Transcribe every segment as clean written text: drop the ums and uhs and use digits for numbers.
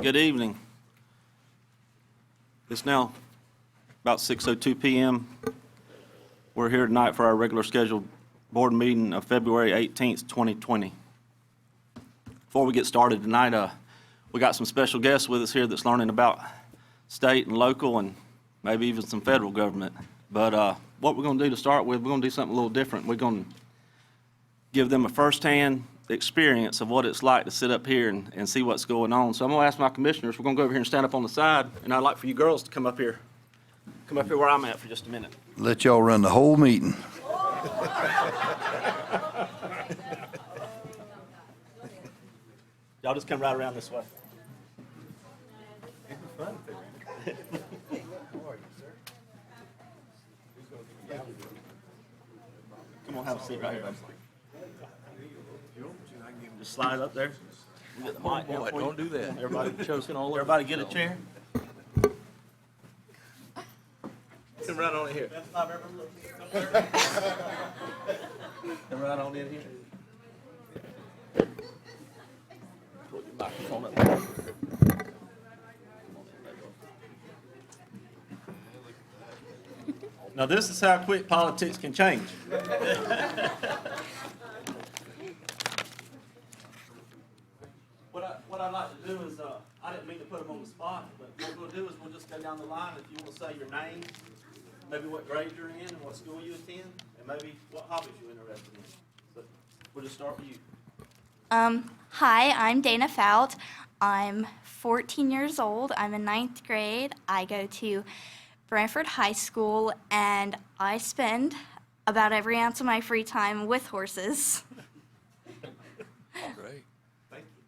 Good evening. It's now about 6:02 p.m. We're here tonight for our regular scheduled board meeting of February 18th, 2020. Before we get started tonight, we got some special guests with us here that's learning about state and local and maybe even some federal government. But what we're going to do to start with, we're going to do something a little different. We're going to give them a firsthand experience of what it's like to sit up here and see what's going on. So I'm going to ask my commissioners, we're going to go over here and stand up on the side, and I'd like for you girls to come up here where I'm at for just a minute. Let y'all run the whole meeting. Y'all just come right around this way. Come on, have a seat right here. Just slide up there. We get the mic down for you. Don't do that. Everybody Choking all over. Everybody get a chair. Come right on in here. Come right on in here. Put your microphone up there. Now this is how quick politics can change. What I'd like to do is, I didn't mean to put them on the spot, but what we'll do is we'll just go down the line. If you want to say your name, maybe what grade you're in and what school you attend, and maybe what hobbies you're interested in. So we'll just start with you. Hi, I'm Dana Fout. I'm 14 years old. I'm in 9th grade. I go to Brantford High School, and I spend about every ounce of my free time with horses. Great. Thank you.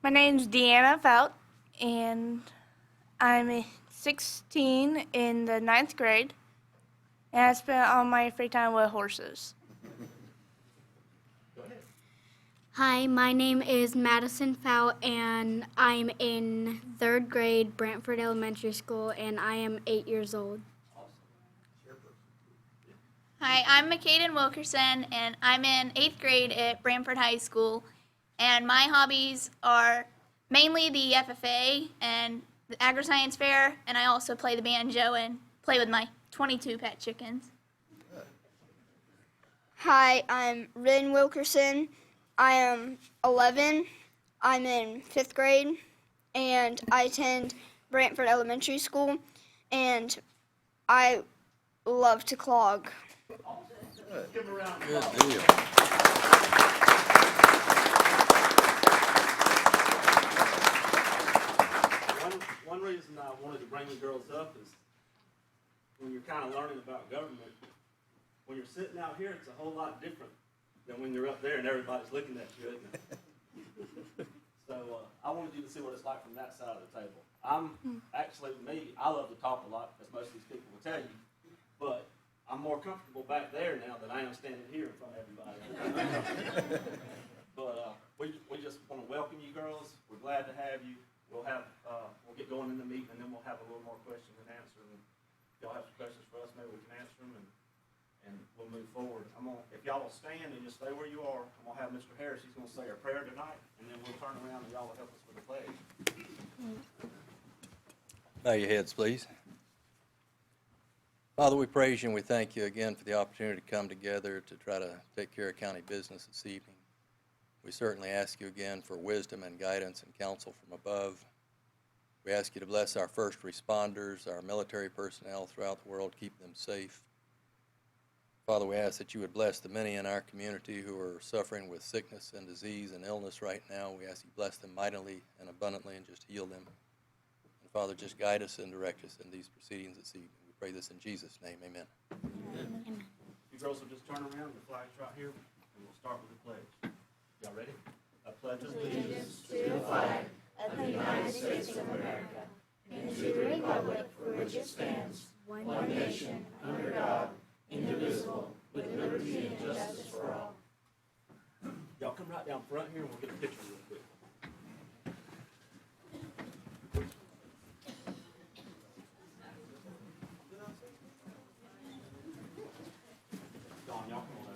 My name's Deanna Fout, and I'm 16 in the 9th grade, and I spend all my free time with horses. Hi, my name is Madison Fout, and I'm in 3rd grade, Brantford Elementary School, and I am 8 years old. Hi, I'm McCaden Wilkerson, and I'm in 8th grade at Brantford High School. And my hobbies are mainly the FFA and the Agri-Science Fair, and I also play the banjo and play with my 22 pet chickens. Hi, I'm Rin Wilkerson. I am 11. I'm in 5th grade, and I attend Brantford Elementary School, and I love to clog. Give 'em a round of Good applause. deal. One reason I wanted to bring the girls up is when you're kind of learning about government, when you're sitting out here, it's a whole lot different than when you're up there and everybody's looking at you, isn't it? So I wanted you to see what it's like from that side of the table. I love to talk a lot, as most of these people will tell you, but I'm more comfortable back there now than I am standing here in front of everybody. But we just want to welcome you girls. We're glad to have you. We'll get going in the meeting, and then we'll have a little more question and answer. And if y'all have some questions for us, maybe we can answer them, and we'll move forward. If y'all will stand and just stay where you are, I'm gonna have Mr. Harris. He's gonna say a prayer tonight, and then we'll turn around and y'all will help us with the pledge. Bow your heads, please. Father, we praise you and we thank you again for the opportunity to come together to try to take care of county business this evening. We certainly ask you again for wisdom and guidance and counsel from above. We ask you to bless our first responders, our military personnel throughout the world, keep them safe. Father, we ask that you would bless the many in our community who are suffering with sickness and disease and illness right now. We ask you to bless them mightily and abundantly and just heal them. And Father, just guide us and direct us in these proceedings this evening. We pray this in Jesus' name, amen. Amen. You girls will just turn around, the flag's right here, and we'll start with the pledge. Y'all ready? I pledge allegiance to the flag of the United States of America and to the republic for which it stands, one nation, under God, indivisible, with liberty and justice for all. Y'all come right down front here and we'll get a picture real quick. Dawn, y'all come on over.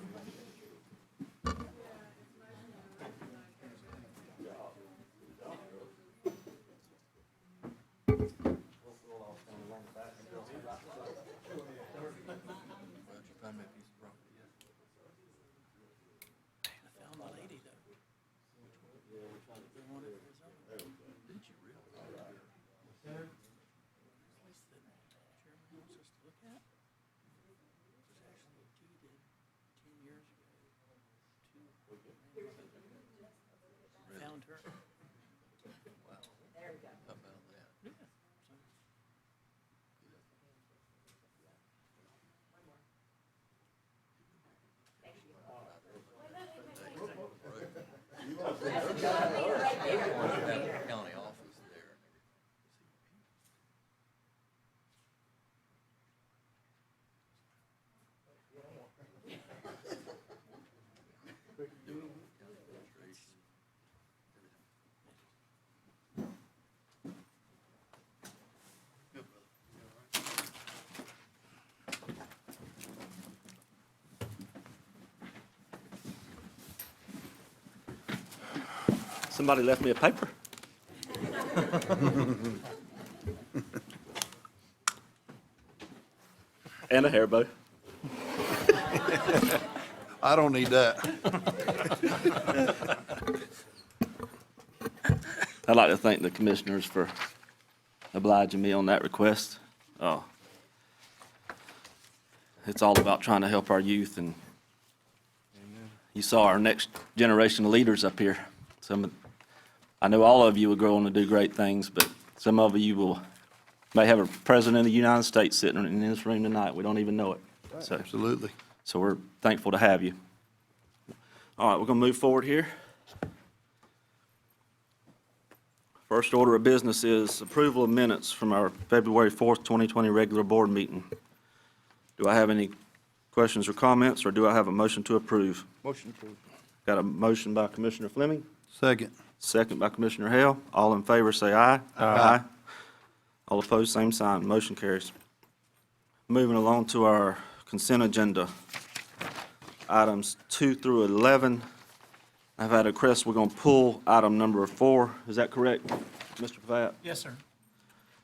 County office there. Somebody left me a paper. And a hair bow. I don't need that. I'd like to thank the commissioners for obliging me on that request. It's all about trying to help our youth, and you saw our next generation of leaders up here. I know all of you will grow on to do great things, but some of you may have a president of the United States sitting in this room tonight. We don't even know it. Absolutely. So we're thankful to have you. All right, we're going to move forward here. First order of business is approval of minutes from our February 4th, 2020 regular board meeting. Do I have any questions or comments, or do I have a motion to approve? Motion approved. Got a motion by Commissioner Fleming, Second. second by Commissioner Hale. All in favor, say aye. Aye. All opposed, same sign. Motion carries. Moving along to our consent agenda. Items 2 through 11. I've had a request, we're going to pull item number 4. Is that correct, Mr. Pratt? Yes, sir.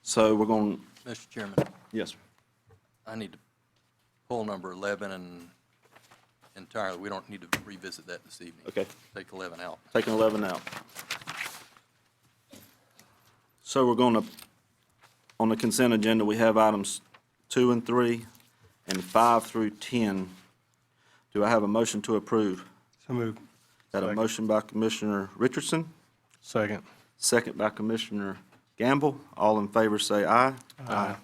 So we're going, Mr. Chairman, yes, sir. I need to pull number 11 and entirely, we don't need to revisit that this evening. Okay. Take 11 out. Taking 11 out. So we're going to, on the consent agenda, we have items 2 and 3 and 5 through 10. Do I have a motion to approve? So moved. Got a motion by Commissioner Richardson, Second. second by Commissioner Gamble. All in favor say aye. Aye.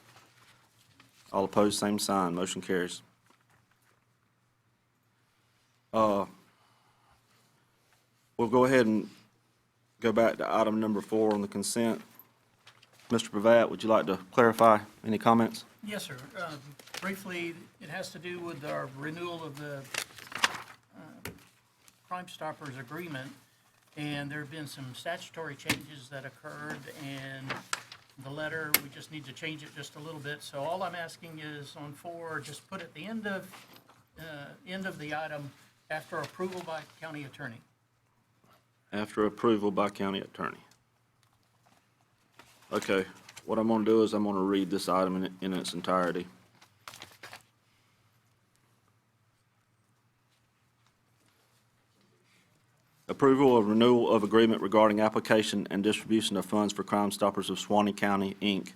All opposed, same sign. Motion carries. We'll go ahead and go back to item number 4 on the consent. Mr. Pratt, would you like to clarify any comments? Yes, sir. Briefly, it has to do with our renewal of the Crime Stoppers agreement, and there have been some statutory changes that occurred, and the letter, we just need to change it just a little bit. So all I'm asking is on 4, just put at the end of the item, after approval by county attorney. After approval by county attorney. Okay, what I'm going to do is I'm going to read this item in its entirety. Approval of renewal of agreement regarding application and distribution of funds for Crime Stoppers of Swanee County, Inc.,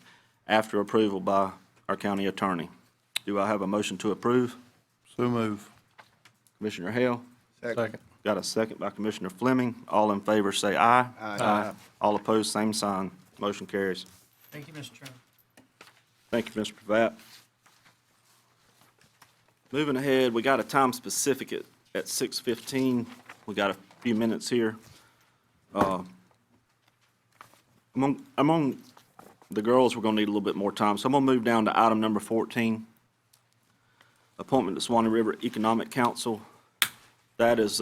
after approval by our county attorney. Do I have a motion to approve? So move. Commissioner Hale? Second. Got a second by Commissioner Fleming. All in favor say aye. Aye. All opposed, same sign. Motion carries. Thank you, Mr. Chairman. Thank you, Mr. Pratt. Moving ahead, we got a time specific at 6:15. We got a few minutes here. Among the girls, we're going to need a little bit more time, so I'm going to move down to item number 14, appointment to Swanee River Economic Council. That is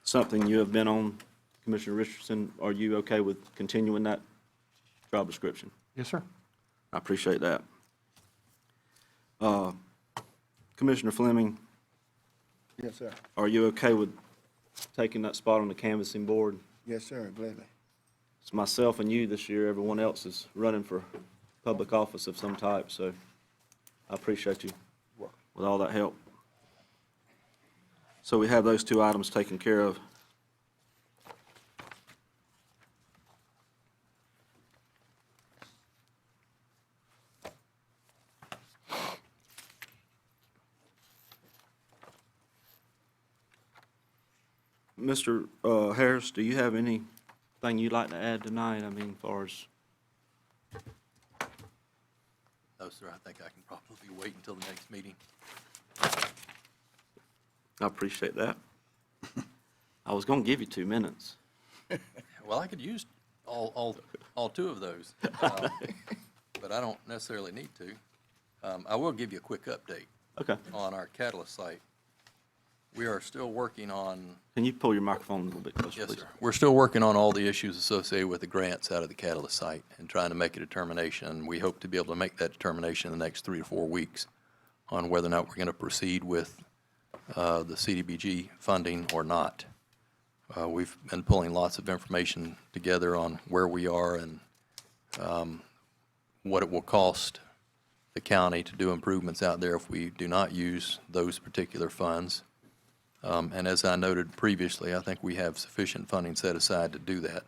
something you have been on, Commissioner Richardson. Are you okay with continuing that job description? Yes, sir. I appreciate that. Commissioner Fleming, Yes, sir. are you okay with taking that spot on the canvassing board? Yes, sir, gladly. It's myself and you this year. Everyone else is running for public office of some type, so I appreciate you with all that help. So we have those 2 items taken care of. Mr. Harris, do you have anything you'd like to add tonight? I mean, as far as, No, sir, I think I can probably wait until the next meeting. I appreciate that. I was going to give you 2 minutes. Well, I could use all 2 of those, but I don't necessarily need to. I will give you a quick update Okay. on our Catalyst site. We are still working on, Can you pull your microphone a little bit closer, yes, please? sir. We're still working on all the issues associated with the grants out of the Catalyst site and trying to make a determination. We hope to be able to make that determination in the next 3 to 4 weeks on whether or not we're going to proceed with the CDBG funding or not. We've been pulling lots of information together on where we are and what it will cost the county to do improvements out there if we do not use those particular funds. And as I noted previously, I think we have sufficient funding set aside to do that.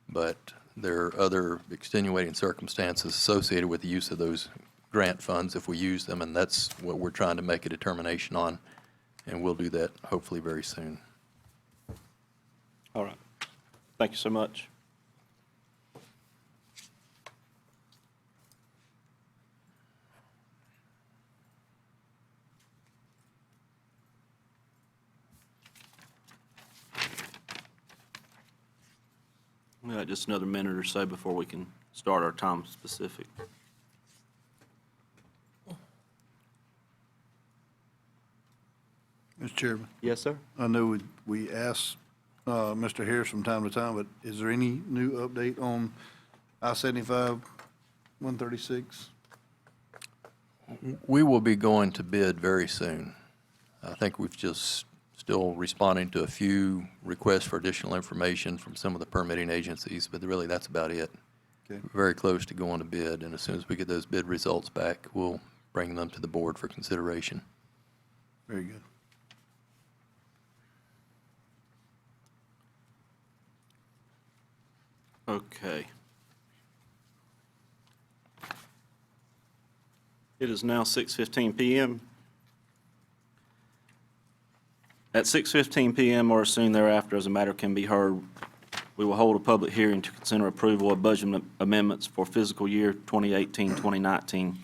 But there are other extenuating circumstances associated with the use of those grant funds if we use them, and that's what we're trying to make a determination on, and we'll do that hopefully very soon. All right. Thank you so much. We got just another minute or so before we can start our time specific. Mr. Chairman, Yes, sir. I know we ask Mr. Harris from time to time, but is there any new update on I-75, 136? We will be going to bid very soon. I think we've just still responding to a few requests for additional information from some of the permitting agencies, but really that's about it. Okay. We're very close to going to bid, and as soon as we get those bid results back, we'll bring them to the board for consideration. Very good. Okay. It is now 6:15 PM. At 6:15 PM or soon thereafter, as a matter can be heard, we will hold a public hearing to consider approval of budget amendments for fiscal year 2018-2019.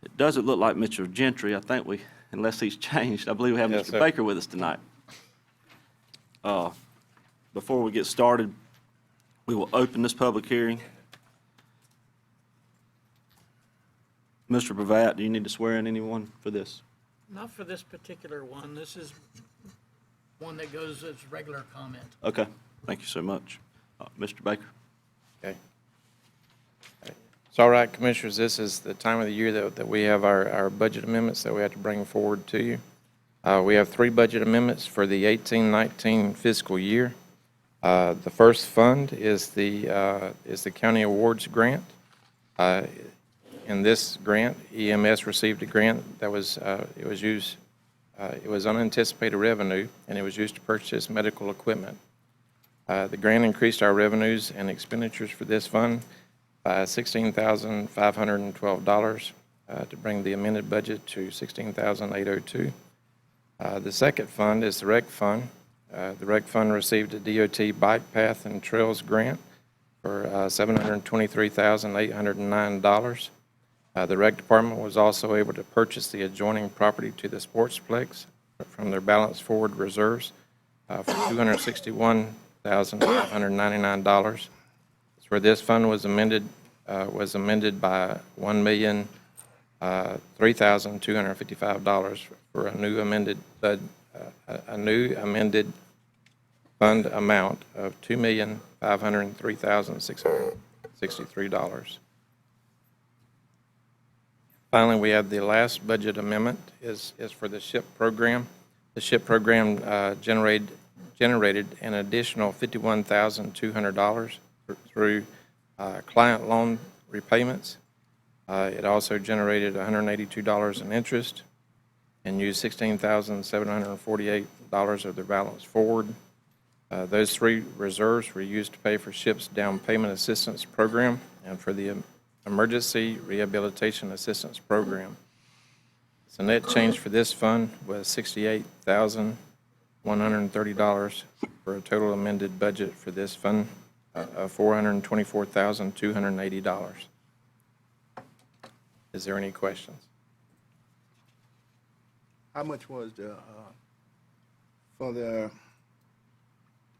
It doesn't look like Mr. Gentry. I think we, unless he's changed, I believe we have Yes, Mr. sir. Baker with us tonight. Before we get started, we will open this public hearing. Mr. Pravat, do you need to swear in anyone for this? Not for this particular one. This is one that goes as regular comment. Okay, thank you so much. Mr. Baker? Okay. It's all right, Commissioners, this is the time of the year that we have our budget amendments that we have to bring forward to you. We have 3 budget amendments for the 18-19 fiscal year. The first fund is the county awards grant. In this grant, EMS received a grant that was it was unanticipated revenue, and it was used to purchase medical equipment. The grant increased our revenues and expenditures for this fund by $16,512 to bring the amended budget to $16,802. The second fund is the Reg Fund. The Reg Fund received a DOT Bike Path and Trails grant for $723,809. The Rec Department was also able to purchase the adjoining property to the Sportsplex from their balanced forward reserves for $261,599. That's where this fund was amended by $1,003,255 for a new amended fund amount of $2,503,663. Finally, we have the last budget amendment is for the SHIP program. The SHIP program generated an additional $51,200 through client loan repayments. It also generated $182 in interest and used $16,748 of their balance forward. Those 3 reserves were used to pay for SHIP's down payment assistance program and for the Emergency Rehabilitation Assistance Program. The net change for this fund was $68,000. $130 for a total amended budget for this fund of $424,280. Is there any questions? How much was for the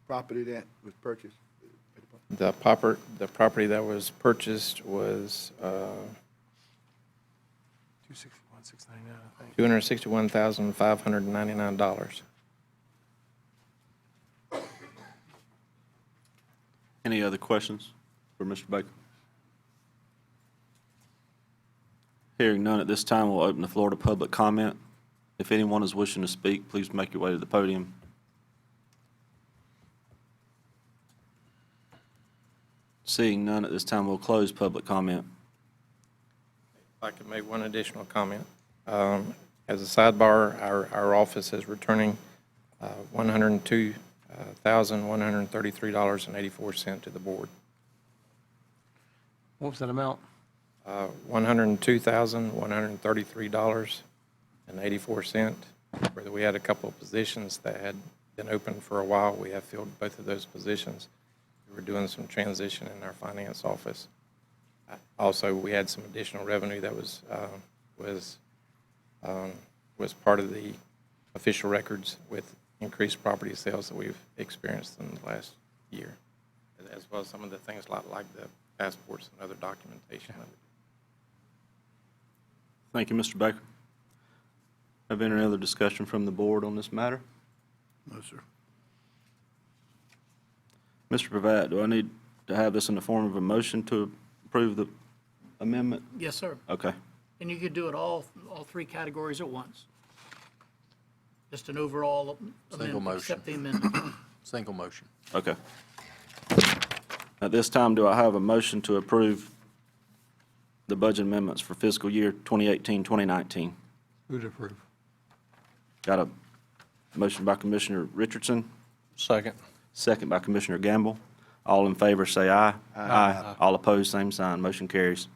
property that was purchased? The property that was purchased was $261,599. Any other questions for Mr. Baker? Hearing none at this time, we'll open the floor to public comment. If anyone is wishing to speak, please make your way to the podium. Seeing none at this time, we'll close public comment. If I could make one additional comment. As a sidebar, our office is returning $102,133.84 to the board. What was that amount? $102,133.84. Where we had a couple of positions that had been open for a while. We have filled both of those positions. We were doing some transition in our finance office. Also, we had some additional revenue that was part of the official records with increased property sales that we've experienced in the last year, as well as some of the things like the passports and other documentation. Thank you, Mr. Baker. Have there been any other discussion from the board on this matter? No, sir. Mr. Pravat, do I need to have this in the form of a motion to approve the amendment? Yes, sir. Okay. And you could do it all three categories at once. Just an overall Single amendment, motion. accept the amendment. Single motion. Okay. At this time, do I have a motion to approve the budget amendments for fiscal year 2018, 2019? Who'd approve? Got a motion by Commissioner Richardson, Second. second by Commissioner Gamble. All in favor, say aye. Aye. All opposed, same sign. Motion carries.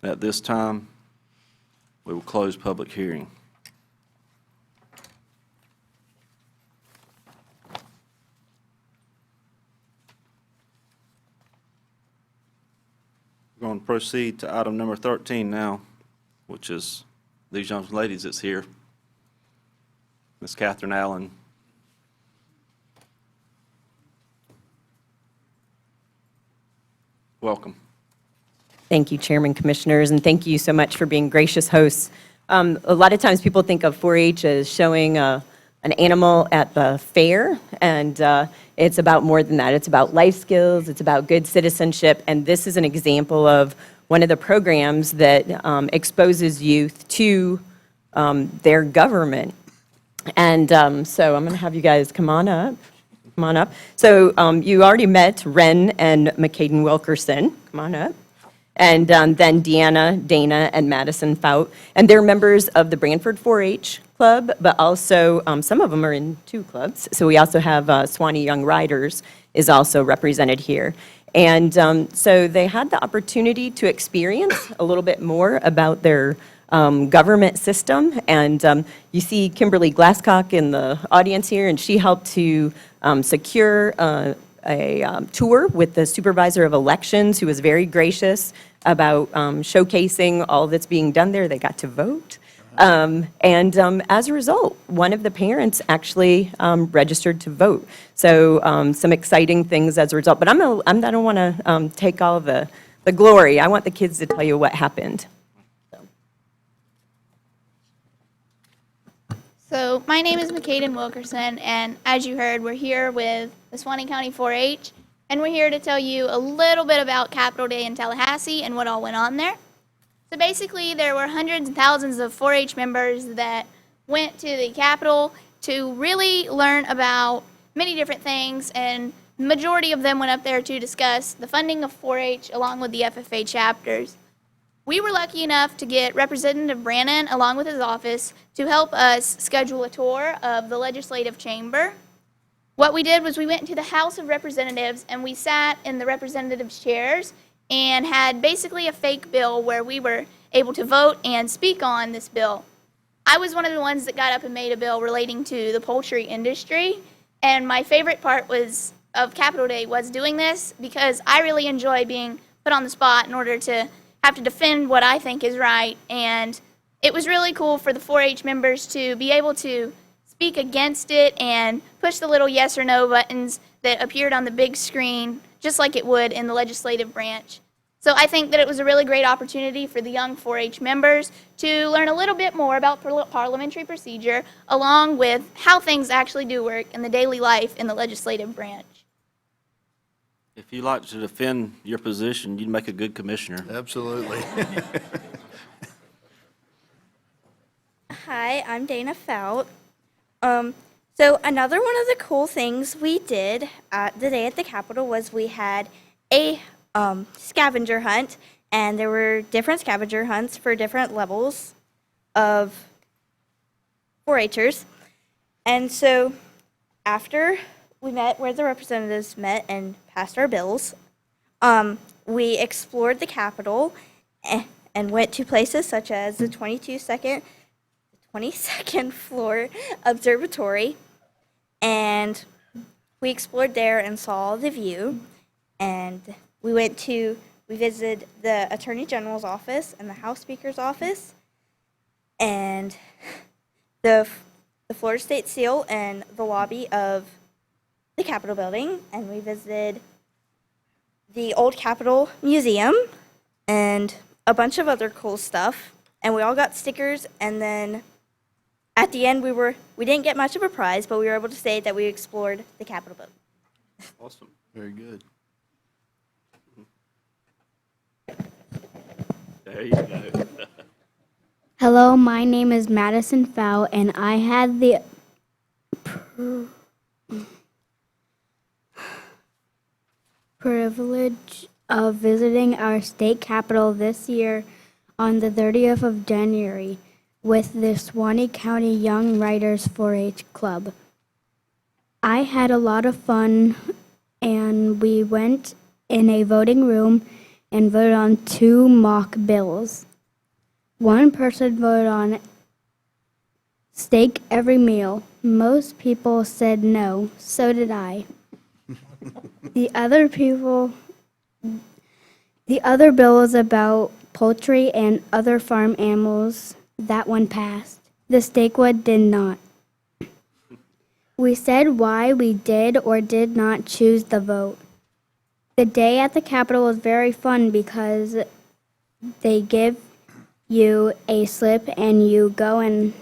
At this time, we will close public hearing. We're going to proceed to item number 13 now, which is these young ladies that's here. Ms. Catherine Allen. Welcome. Thank you, Chairman, Commissioners, and thank you so much for being gracious hosts. A lot of times people think of 4-H as showing an animal at the fair, and it's about more than that. It's about life skills, it's about good citizenship, and this is an example of one of the programs that exposes youth to their government. And so I'm going to have you guys come on up. Come on up. So you already met Ren and McCaden Wilkerson. Come on up. And then Deanna, Dana, and Madison Fout. And they're members of the Branford 4-H Club, but also some of them are in 2 clubs. So we also have Swanee Young Riders is also represented here. And so they had the opportunity to experience a little bit more about their government system. And you see Kimberly Glasscock in the audience here, and she helped to secure a tour with the Supervisor of Elections, who was very gracious about showcasing all that's being done there. They got to vote. And as a result, one of the parents actually registered to vote. So some exciting things as a result. But I don't want to take all the glory. I want the kids to tell you what happened. So my name is McCaden Wilkerson, and as you heard, we're here with the Suwannee County 4-H, and we're here to tell you a little bit about Capitol Day in Tallahassee and what all went on there. So basically, there were hundreds and thousands of 4-H members that went to the Capitol to really learn about many different things, and the majority of them went up there to discuss the funding of 4-H along with the FFA chapters. We were lucky enough to get Representative Brannon, along with his office, to help us schedule a tour of the legislative chamber. What we did was we went to the House of Representatives and we sat in the representatives' chairs and had basically a fake bill where we were able to vote and speak on this bill. I was one of the ones that got up and made a bill relating to the poultry industry, and my favorite part of Capitol Day was doing this because I really enjoy being put on the spot in order to have to defend what I think is right, and it was really cool for the 4-H members to be able to speak against it and push the little yes or no buttons that appeared on the big screen, just like it would in the legislative branch. So I think that it was a really great opportunity for the young 4-H members to learn a little bit more about parliamentary procedure, along with how things actually do work in the daily life in the legislative branch. If you like to defend your position, you'd make a good commissioner. Absolutely. Hi, I'm Dana Fout. So another one of the cool things we did the day at the Capitol was we had a scavenger hunt, and there were different scavenger hunts for different levels of 4-Hers. And so after we met where the representatives met and passed our bills, we explored the Capitol and went to places such as the 22nd floor observatory, and we explored there and saw the view, and we visited the Attorney General's office and the House Speaker's office, and the Florida State Seal and the lobby of the Capitol building, and we visited the Old Capitol Museum and a bunch of other cool stuff, and we all got stickers, and then at the end, we didn't get much of a prize, but we were able to say that we explored the Capitol building. Awesome. Very good. There you go. Hello, my name is Madison Fow, and I had the privilege of visiting our state capitol this year on the 30th of January with the Swanee County Young Writers 4-H Club. I had a lot of fun, and we went in a voting room and voted on 2 mock bills. One person voted on steak every meal. Most people said no, so did I. The other bill was about poultry and other farm animals. That one passed. The steak one did not. We said why we did or did not choose the vote. The day at the Capitol was very fun because they give you a slip and you go and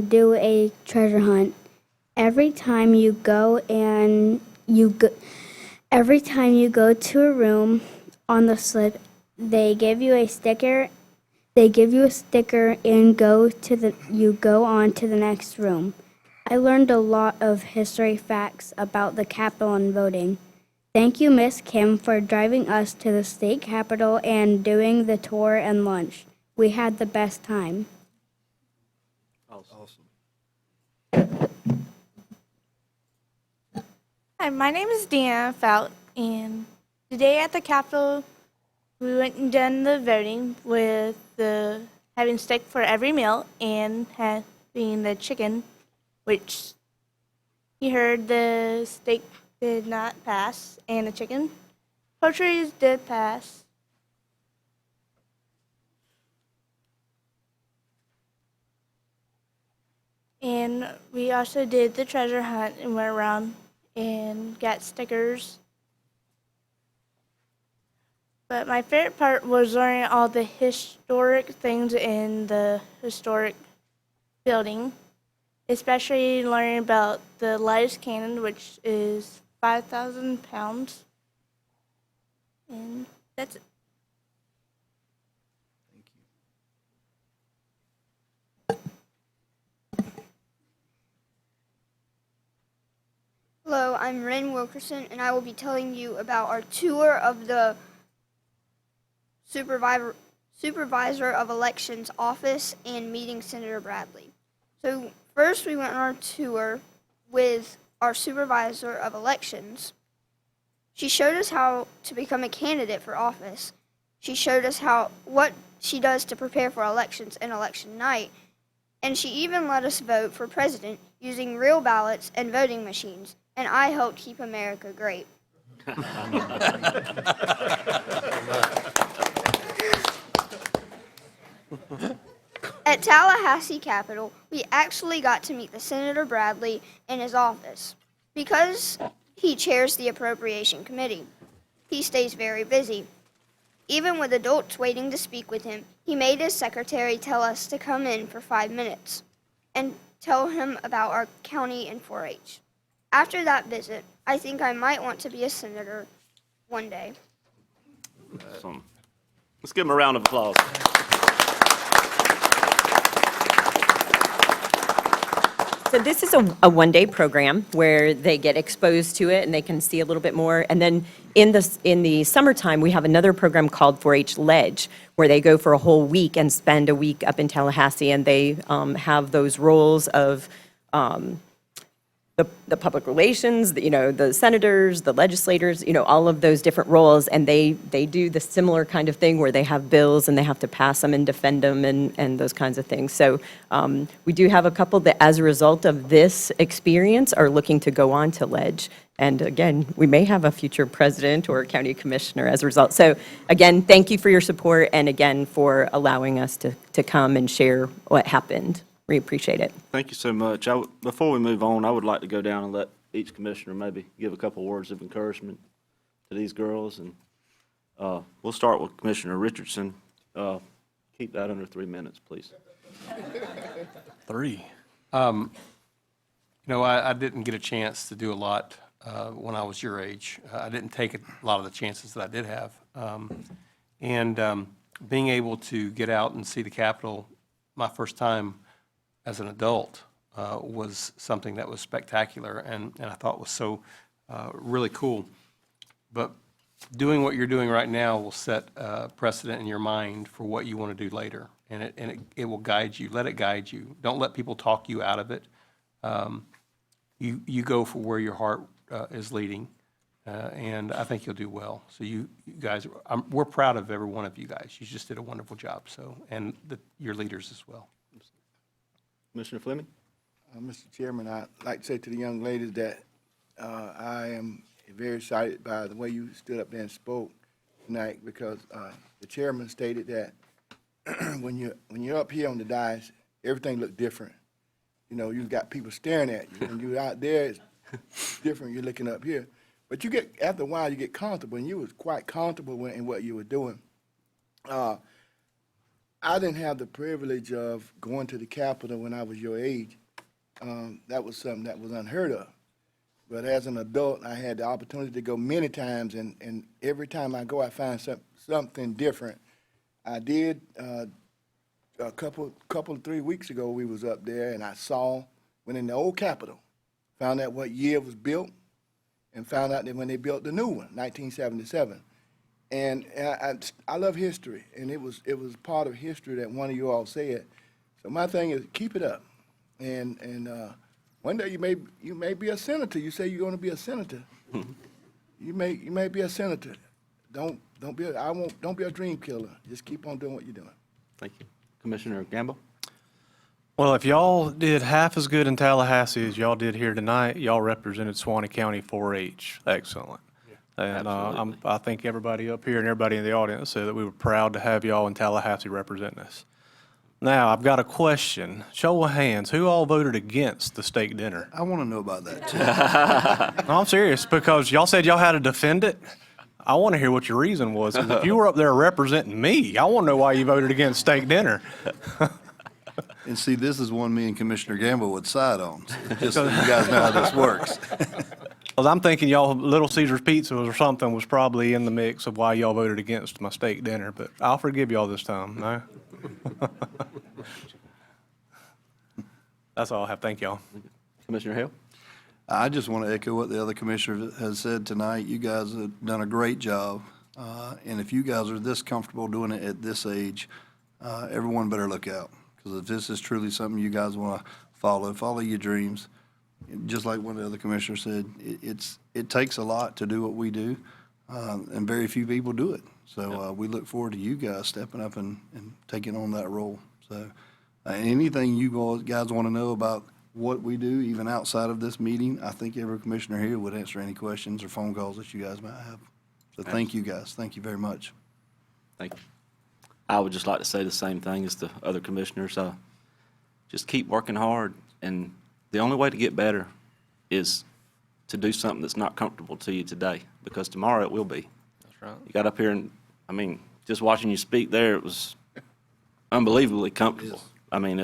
do a treasure hunt. Every time you go to a room on the slip, they give you a sticker. They give you a sticker and you go on to the next room. I learned a lot of history facts about the Capitol and voting. Thank you, Miss Kim, for driving us to the state capitol and doing the tour and lunch. We had the best time. Awesome. Hi, my name is Deanna Fout, and today at the Capitol, we went and done the voting with having steak for every meal and having the chicken, which you heard the steak did not pass, and the chicken. Poultry did pass. And we also did the treasure hunt and went around and got stickers. But my favorite part was learning all the historic things in the historic building, especially learning about the lightest cannon, which is 5,000 pounds. And that's it. Hello, I'm Ren Wilkerson, and I will be telling you about our tour of the Supervisor of Elections office and meeting Senator Bradley. So first we went on our tour with our Supervisor of Elections. She showed us how to become a candidate for office. She showed us what she does to prepare for elections and election night, and she even let us vote for president using real ballots and voting machines, and I helped keep America great. At Tallahassee Capitol, we actually got to meet the Senator Bradley in his office. Because he chairs the Appropriation Committee, he stays very busy. Even with adults waiting to speak with him, he made his secretary tell us to come in for 5 minutes and tell him about our county and 4-H. After that visit, I think I might want to be a senator one day. Awesome. Let's give him a round of applause. So this is a one-day program where they get exposed to it and they can see a little bit more. And then in the summertime, we have another program called 4-H Ledge, where they go for a whole week and spend a week up in Tallahassee, and they have those roles of the public relations, the senators, the legislators, all of those different roles, and they do the similar kind of thing where they have bills and they have to pass them and defend them and those kinds of things. So we do have a couple that, as a result of this experience, are looking to go on to Ledge. And again, we may have a future president or county commissioner as a result. So again, thank you for your support, and again, for allowing us to come and share what happened. We appreciate it. Thank you so much. Before we move on, I would like to go down and let each commissioner maybe give a couple words of encouragement to these girls. And we'll start with Commissioner Richardson. Keep that under 3 minutes, please. 3. I didn't get a chance to do a lot when I was your age. I didn't take a lot of the chances that I did have. Being able to get out and see the Capitol my first time as an adult was something that was spectacular and I thought was so really cool. But doing what you're doing right now will set a precedent in your mind for what you want to do later, and it will guide you. Let it guide you. Don't let people talk you out of it. You go for where your heart is leading, and I think you'll do well. So you guys, we're proud of every one of you guys. You just did a wonderful job. So, and your leaders as well. Commissioner Fleming? Mr. Chairman, I'd like to say to the young ladies that I am very excited by the way you stood up there and spoke tonight, because the chairman stated that when you're up here on the dais, everything looks different. You've got people staring at you. When you're out there, it's different. You're looking up here. But after a while, you get comfortable, and you was quite comfortable in what you were doing. I didn't have the privilege of going to the Capitol when I was your age. That was something that was unheard of. But as an adult, I had the opportunity to go many times, and every time I go, I find something different. I did a couple 3 weeks ago. We was up there, and I went in the old Capitol, found out what year it was built, and found out that when they built the new one, 1977. And I love history, and it was part of history that one of you all said. So my thing is, keep it up, and one day you may be a senator. You say you're going to be a senator. You may be a senator. Don't be a dream killer. Just keep on doing what you're doing. Thank you. Commissioner Gamble? Well, if y'all did half as good in Tallahassee as y'all did here tonight, y'all represented Swanee County 4-H. Excellent. And I think everybody up here and everybody in the audience said that we were proud to have y'all in Tallahassee representing us. Now, I've got a question. Show of hands, who all voted against the steak dinner? I want to know about that, too. No, I'm serious, because y'all said y'all had to defend it. I want to hear what your reason was. 'Cause if you were up there representing me, I want to know why you voted against steak dinner. And see, this is one me and Commissioner Gamble would side on, just so you guys know how this works. Well, I'm thinking y'all, Little Caesar's Pizza or something was probably in the mix of why y'all voted against my steak dinner, but I'll forgive y'all this time, no? That's all I have. Thank y'all. Commissioner Hale? I just want to echo what the other commissioner has said tonight. You guys have done a great job. And if you guys are this comfortable doing it at this age, everyone better look out. Because if this is truly something you guys want to follow your dreams. Just like one of the other commissioners said, it takes a lot to do what we do, and very few people do it. So we look forward to you guys stepping up and taking on that role. So anything you guys want to know about what we do, even outside of this meeting, I think every commissioner here would answer any questions or phone calls that you guys might have. So thank you, guys. Thank you very much. Thank you. I would just like to say the same thing as the other commissioners. Just keep working hard, and the only way to get better is to do something that's not comfortable to you today, because tomorrow it will be. That's right. You got up here and, I mean, just watching you speak there, it was unbelievably comfortable. I mean,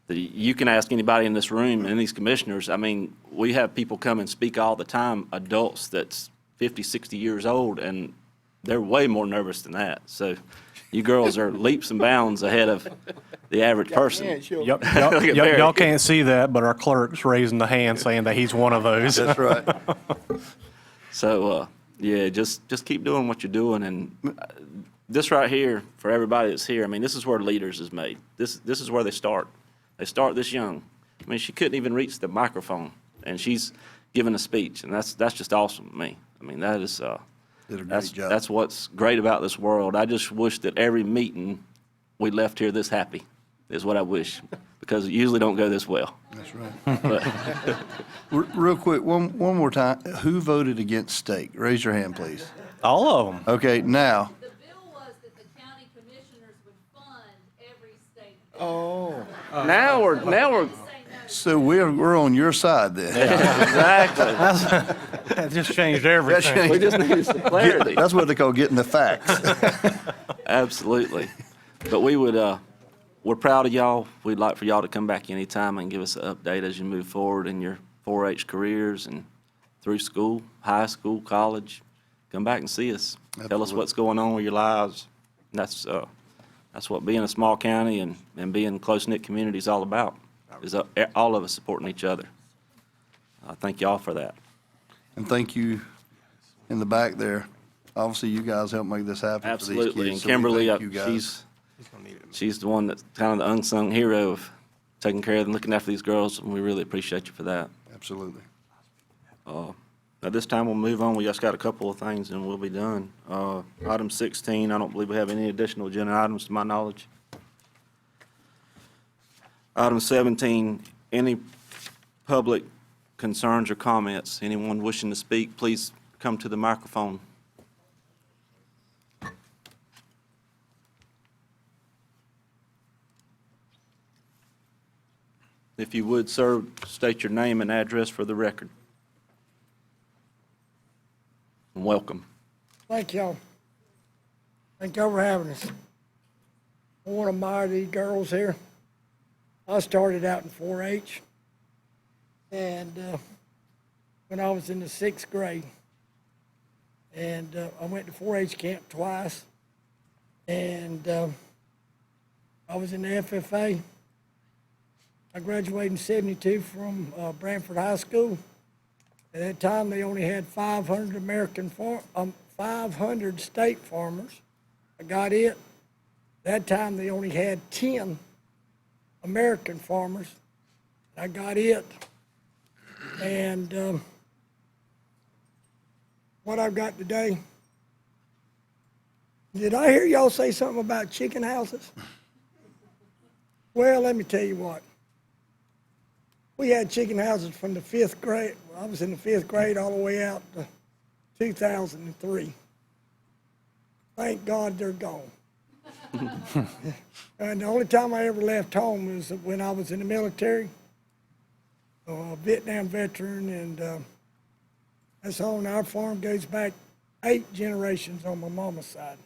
you can ask anybody in this room and these commissioners, I mean, we have people come and speak all the time, adults that's 50, 60 years old, and they're way more nervous than that. So you girls are leaps and bounds ahead of the average person. Yep, y'all can't see that, but our clerk's raising the hand saying that he's one of those. That's right. So, yeah, just keep doing what you're doing. And this right here, for everybody that's here, I mean, this is where leaders is made. This is where they start. They start this young. I mean, she couldn't even reach the microphone, and she's giving a speech, and that's just awesome to me. I mean, that is, Did a great job. that's what's great about this world. I just wish that every meeting we left here this happy, is what I wish, because it usually don't go this well. That's right. But Real quick, one more time. Who voted against steak? Raise your hand, please. All of them. Okay, now, The bill was that the county commissioners would fund every state. Oh. now we're so we're on your side then. exactly. That just changed everything. We just needed some clarity. That's what they call getting the facts. Absolutely. But we're proud of y'all. We'd like for y'all to come back anytime and give us an update as you move forward in your 4-H careers and through school, high school, college. Come back and see us. Tell us Absolutely. what's going on with your lives. And that's what being a small county and being close-knit community is all about, is all of us supporting each other. I thank y'all for that. And thank you in the back there. Obviously, you guys helped make this happen for these Absolutely. kids. And so we Kimberly, thank you guys. she's the one that's kind of the unsung hero of taking care of them, looking after these girls, and we really appreciate you for that. Absolutely. At this time, we'll move on. We just got a couple of things and we'll be done. Item 16, I don't believe we have any additional agenda items to my knowledge. Item 17, any public concerns or comments? Anyone wishing to speak, please come to the microphone. If you would, sir, state your name and address for the record. And welcome. Thank y'all. Thank y'all for having us. I want to admire these girls here. I started out in 4-H, and when I was in the 6th grade, and I went to 4-H camp twice, and I was in the FFA. I graduated in 72 from Brantford High School. At that time, they only had 500 500 state farmers. I got it. That time, they only had 10 American farmers. I got it. And what I've got today, did I hear y'all say something about chicken houses? Well, let me tell you what. We had chicken houses from the 5th grade. I was in the 5th grade all the way out to 2003. Thank God they're gone. And the only time I ever left home was when I was in the military, a Vietnam veteran, and that's on our farm goes back 8 generations on my mama's side.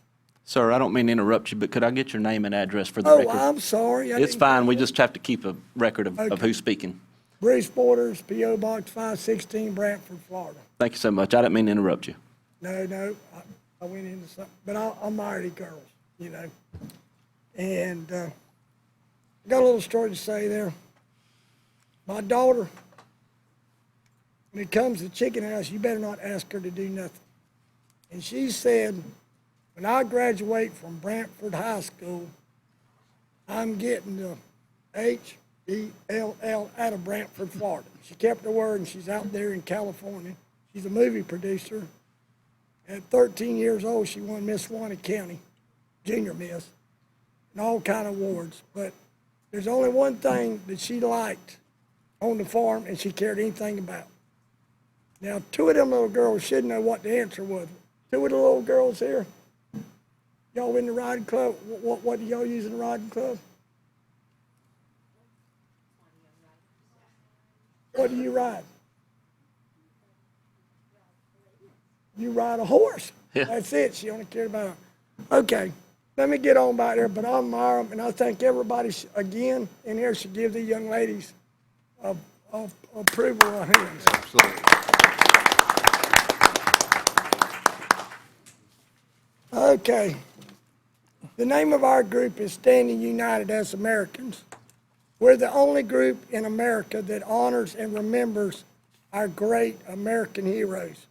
Sir, I don't mean to interrupt you, but could I get your name and address for the Oh, record? I'm sorry. It's fine, we just have to keep a record of who's speaking. Bruce Borders, P.O. Box 516, Brantford, Florida. Thank you so much. I didn't mean to interrupt you. No, I went into something, but I'm married girls, you know. And I got a little story to say there. My daughter, when it comes to chicken house, you better not ask her to do nothing. And she said, when I graduate from Brantford High School, I'm getting the H-E-L-L out of Brantford, Florida. She kept her word, and she's out there in California. She's a movie producer, At 13 years old, she won Miss Suwannee County, junior miss, and all kind of awards. But there's only one thing that she liked on the farm and she cared anything about. Now, two of them little girls should know what the answer was. Two of the little girls here, y'all in the riding club, what do y'all use in the riding club? What do you ride? You ride a horse. Yeah. That's it. She only cared about. Okay, let me get on back there, but I admire them, and I think everybody, again, in here should give these young ladies approval of hands. Absolutely. Okay. The name of our group is Standing United as Americans. We're the only group in America that honors and remembers our great American heroes,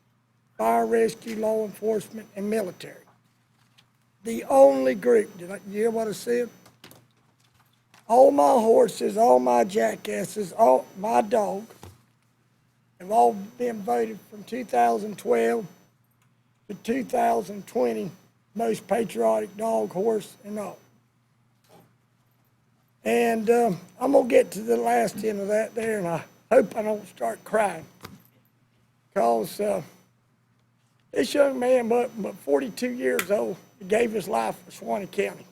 fire rescue, law enforcement, and military. The only group. Did you hear what I said? All my horses, all my jackasses, all my dog have all been voted from 2012 to 2020 most patriotic dog, horse, and all. And I'm going to get to the last end of that there, and I hope I don't start crying. Because this young man, but 42 years old, gave his life for Swanee County.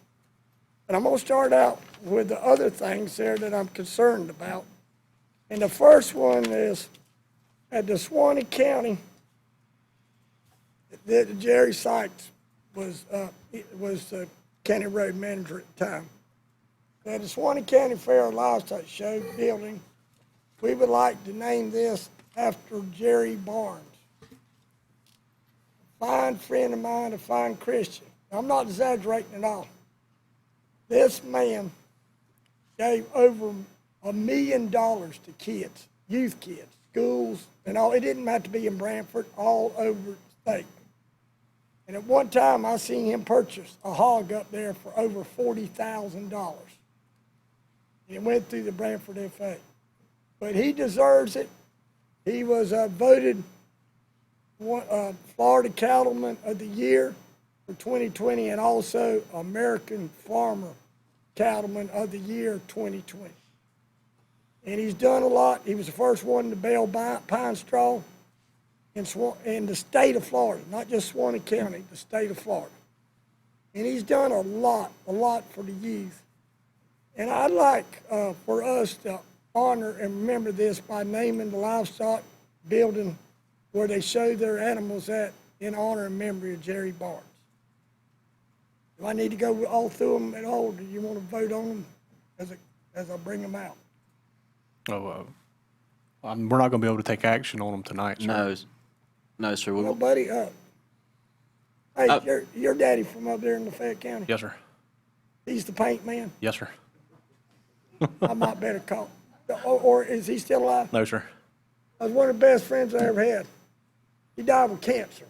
And I'm going to start out with the other things there that I'm concerned about. And the first one is at the Swanee County, that Jerry Sykes was the county road manager at the time. At the Swanee County Fair and Livestock Show building, we would like to name this after Jerry Barnes. A fine friend of mine, a fine Christian. I'm not exaggerating at all. This man gave over $1 million to kids, youth kids, schools, and all. It didn't have to be in Brantford, all over the state. And at one time, I seen him purchase a hog up there for over $40,000. And it went through the Brantford FA. But he deserves it. He was voted Florida Cattleman of the Year for 2020 and also American Farmer Cattleman of the Year 2020. And he's done a lot. He was the first one to bale pine straw in the state of Florida, not just Swanee County, the state of Florida. And he's done a lot for the youth. And I'd like for us to honor and remember this by naming the livestock building where they show their animals at in honor and memory of Jerry Barnes. Do I need to go all through them at all? Do you want to vote on them as I bring them out? Oh, we're not going to be able to take action on them tonight, sir. No, sir. Well, buddy, hey, your daddy from up there in Lafayette County? Yes, sir. He's the paint man? Yes, sir. I might better call. Or is he still alive? No, sir. I was one of the best friends I ever had. He died with cancer.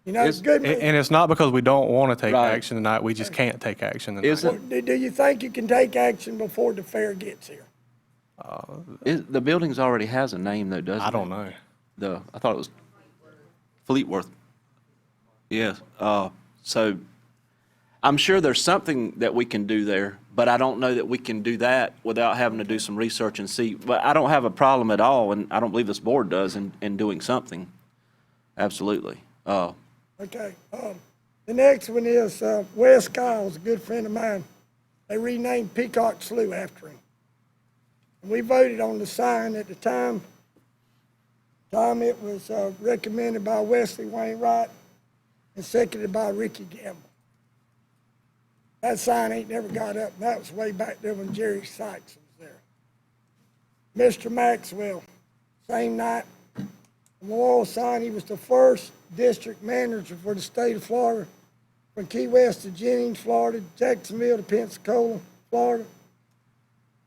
You know, it's good. And it's not because we don't want to take Right. action tonight. We just can't take action tonight. Well, do you think you can take action before the fair gets here? The building's already has a name though, doesn't it? I don't know. I thought it was Fleetworth. Yes. So I'm sure there's something that we can do there, but I don't know that we can do that without having to do some research and see. But I don't have a problem at all, and I don't believe this board does in doing something. Absolutely. Okay. The next one is Wes Giles, a good friend of mine. They renamed Peacock Slough after him. And we voted on the sign at the time. It was recommended by Wesley Wainwright and seconded by Ricky Gamble. That sign ain't never got up, and that was way back there when Jerry Sykes was there. Mr. Maxwell, same night, memorial sign, he was the first district manager for the state of Florida, from Key West to Jennings, Florida, Jacksonville to Pensacola, Florida.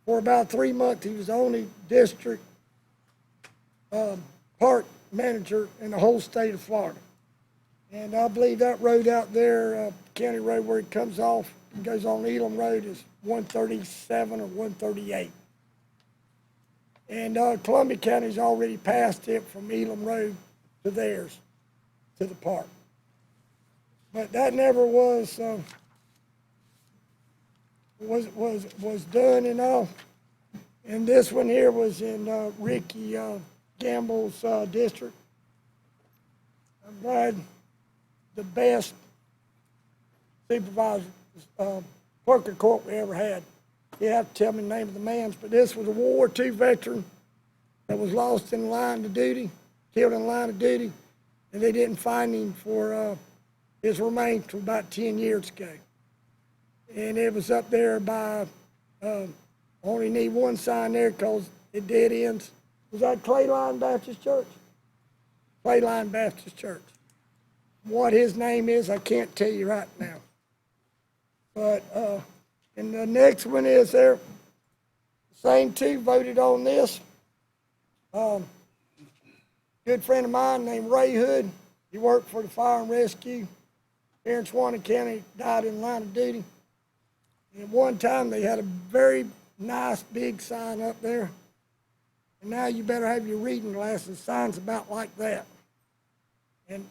For about 3 months, he was the only district park manager in the whole state of Florida. And I believe that road out there, county road where it comes off and goes on Elam Road, is 137 or 138. And Columbia County's already passed it from Elam Road to theirs. to the park. But that never was done and all. And this one here was in Ricky Gamble's district. I'm glad the best supervisor, clerk of court we ever had. You have to tell me the name of the man's, but this was a World War II veteran that was lost in the line of duty, killed in the line of duty, and they didn't find him for his remains for about 10 years ago. And it was up there by, only need one sign there because it dead ends. Was that Clayline Baptist Church? Clayline Baptist Church. What his name is, I can't tell you right now. But, and the next one is there, same two voted on this. Good friend of mine named Ray Hood, he worked for the fire and rescue here in Swanee County, died in the line of duty. And at one time, they had a very nice big sign up there. And now you better have your reading glasses, signs about like that. And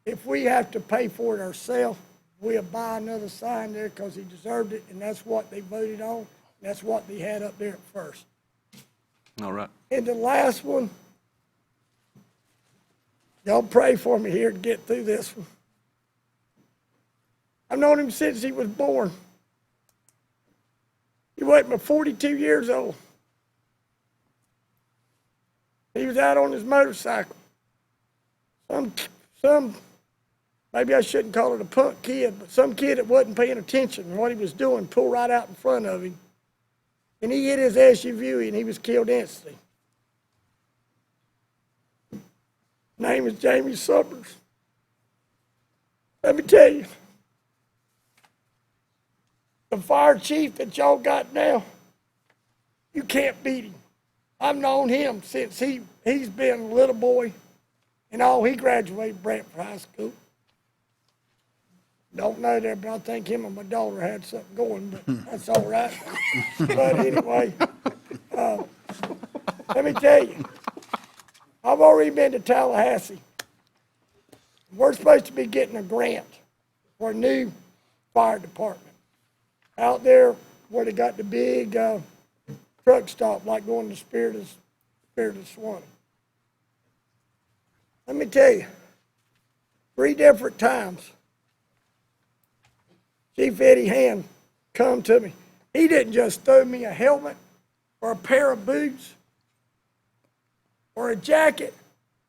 if we have to pay for it ourselves, we'll buy another sign there because he deserved it, and that's what they voted on. That's what they had up there at first. All right. And the last one, y'all pray for me here to get through this one. I've known him since he was born. He wasn't but 42 years old. He was out on his motorcycle. Some, maybe I shouldn't call it a punk kid, but some kid that wasn't paying attention to what he was doing pulled right out in front of him. And he hit his SUV and he was killed instantly. Name is Jamie Summers. Let me tell you, the fire chief that y'all got now, you can't beat him. I've known him since he's been a little boy, and all he graduated Brantford High School. Don't know that, but I think him and my daughter had something going, but that's all right. But anyway, let me tell you, I've already been to Tallahassee. We're supposed to be getting a grant for a new fire department. Out there where they got the big truck stop, like going to Spirit of Swanee. Let me tell you, 3 different times, Chief Eddie Hand come to me. He didn't just throw me a helmet or a pair of boots or a jacket.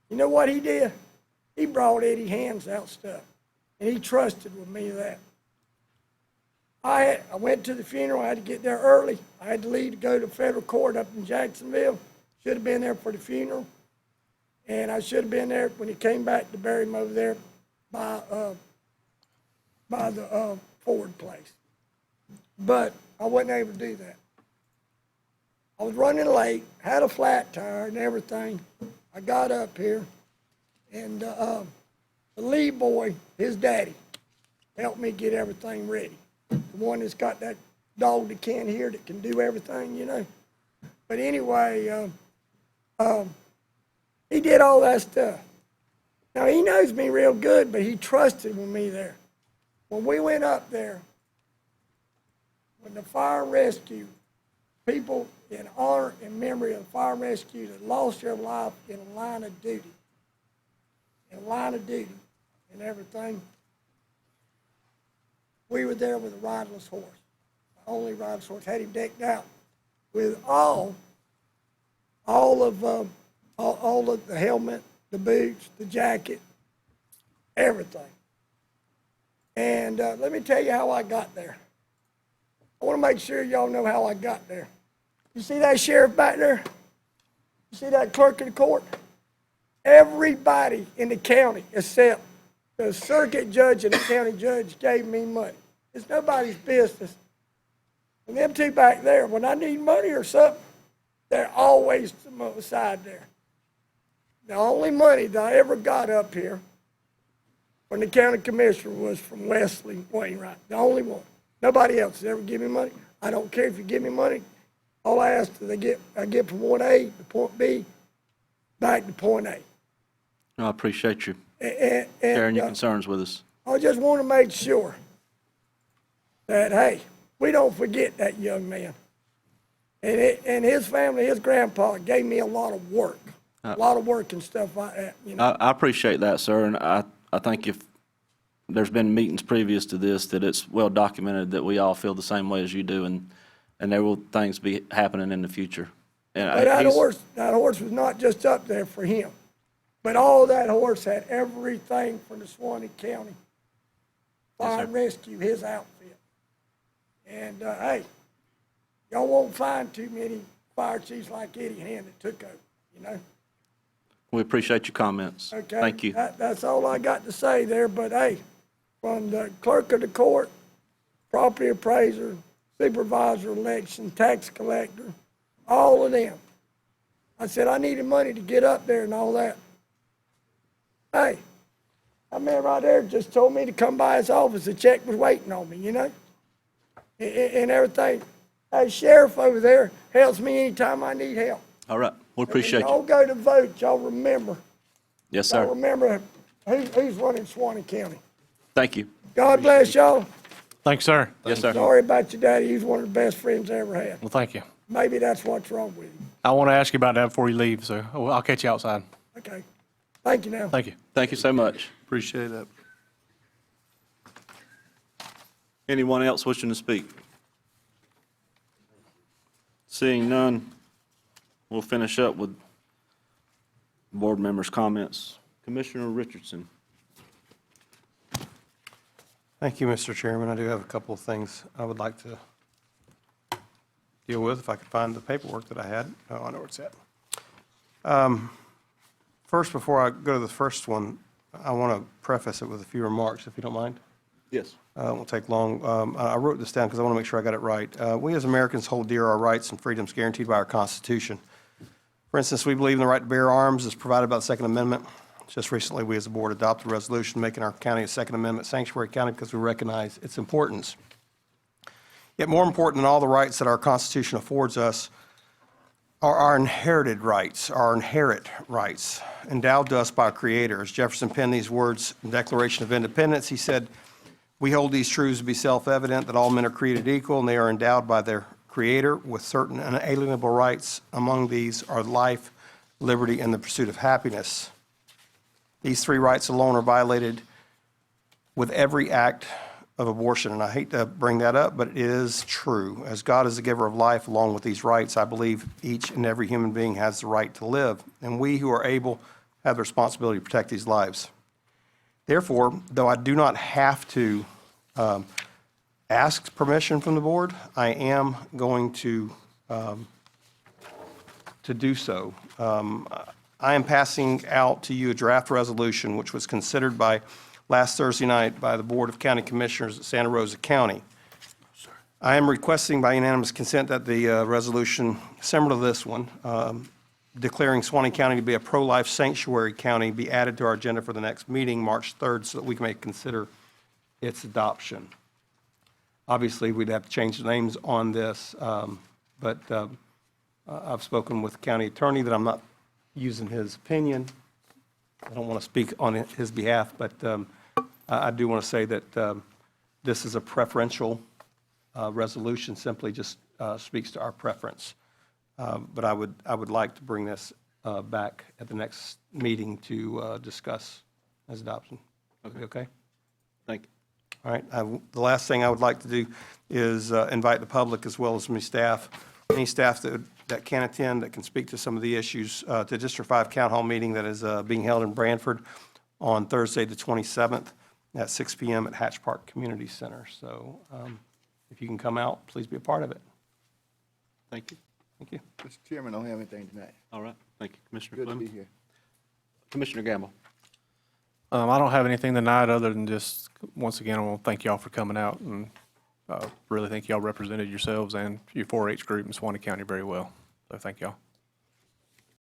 You know what he did? He brought Eddie Hand's out stuff, and he trusted with me that. I went to the funeral. I had to get there early. I had to leave to go to federal court up in Jacksonville. Should have been there for the funeral. And I should have been there when he came back to bury him over there by the Ford place. But I wasn't able to do that. I was running late, had a flat tire and everything. I got up here, and the lead boy, his daddy, helped me get everything ready. The one that's got that dog that can't hear that can do everything, you know. But anyway, he did all that stuff. Now, he knows me real good, but he trusted with me there. When we went up there, when the fire and rescue, people in honor and memory of the fire and rescue that lost their life in a line of duty, and everything, we were there with a riderless horse, the only riderless horse, had him decked out with all of the helmet, the boots, the jacket, everything. And let me tell you how I got there. I want to make sure y'all know how I got there. You see that sheriff back there? You see that clerk of the court? Everybody in the county except the circuit judge and the county judge gave me money. It's nobody's business. And them two back there, when I need money or something, they're always to my side there. The only money that I ever got up here when the county commissioner was from Wesley Wainwright. The only one. Nobody else has ever given me money. I don't care if you give me money. All I ask is I get from point A to point B, back to point A. I appreciate you. Sharing your uh, concerns with us. I just want to make sure that, hey, we don't forget that young man. And his family, his grandpa gave me a lot of work, and stuff like that, you know. I appreciate that, sir, and I think if there's been meetings previous to this, that it's well documented that we all feel the same way as you do, and there will things be happening in the future. And But that horse was not just up there for him, but all that horse had everything from the Suwannee County Fire and Rescue, his outfit. And, hey, y'all won't find too many fire chiefs like Eddie Hand that took over, you know? we appreciate your comments. Okay? Thank you. That's all I got to say there, but hey, from the clerk of the court, property appraiser, supervisor election, tax collector, all of them. I said I needed money to get up there and all that. Hey, that man right there just told me to come by his office. The check was waiting on me, you know? And everything. Hey, sheriff over there helps me anytime I need help. All right, we appreciate Y'all you. go to vote, y'all remember. Yes, Y'all sir. remember who's running Swanee County. Thank you. God bless y'all. Thanks, sir. Yes, sir. Sorry about your daddy. He's one of the best friends I ever had. Well, thank you. Maybe that's what's wrong with him. I want to ask you about that before you leave, so I'll catch you outside. Okay. Thank you now. Thank you. Thank you so much. Appreciate that. Anyone else wishing to speak? Seeing none, we'll finish up with board members' comments. Commissioner Richardson. Thank you, Mr. Chairman. I do have a couple of things I would like to deal with, if I could find the paperwork that I had. Oh, I know where it's at. First, before I go to the first one, I want to preface it with a few remarks, if you don't mind. Yes. It won't take long. I wrote this down because I want to make sure I got it right. We as Americans hold dear our rights and freedoms guaranteed by our Constitution. For instance, we believe in the right to bear arms as provided by the Second Amendment. Just recently, we as a board adopted a resolution making our county a Second Amendment sanctuary county because we recognize its importance. Yet more important than all the rights that our Constitution affords us are our inherited rights, our inherent rights, endowed to us by our Creator. As Jefferson penned these words in the Declaration of Independence, he said, "We hold these truths to be self-evident, that all men are created equal, and they are endowed by their Creator with certain unalienable rights. Among these are life, liberty, and the pursuit of happiness. These three rights alone are violated with every act of abortion." And I hate to bring that up, but it is true. As God is the giver of life, along with these rights, I believe each and every human being has the right to live. And we who are able have the responsibility to protect these lives. Therefore, though I do not have to ask permission from the board, I am going to do so. I am passing out to you a draft resolution which was considered by last Thursday night by the Board of County Commissioners at Santa Rosa County. I am requesting by unanimous consent that the resolution similar to this one, declaring Swanee County to be a pro-life sanctuary county, be added to our agenda for the next meeting, March 3rd, so that we may consider its adoption. Obviously, we'd have to change the names on this, but I've spoken with the county attorney that I'm not using his opinion. I don't want to speak on his behalf, but I do want to say that this is a preferential resolution, simply just speaks to our preference. But I would like to bring this back at the next meeting to discuss as adoption. Okay? Thank you. All right. The last thing I would like to do is invite the public as well as my staff, any staff that can attend, that can speak to some of the issues, to District 5 Count Hall meeting that is being held in Branford on Thursday, the 27th at 6 p.m. at Hatch Park Community Center. So if you can come out, please be a part of it. Thank you. Thank you. Mr. Chairman, I don't have anything tonight. All right. Thank you, Commissioner Good to Clem. be here. Commissioner Gamble. I don't have anything tonight other than just, once again, I want to thank y'all for coming out, and really think y'all represented yourselves and your 4-H group in Swanee County very well. So thank y'all.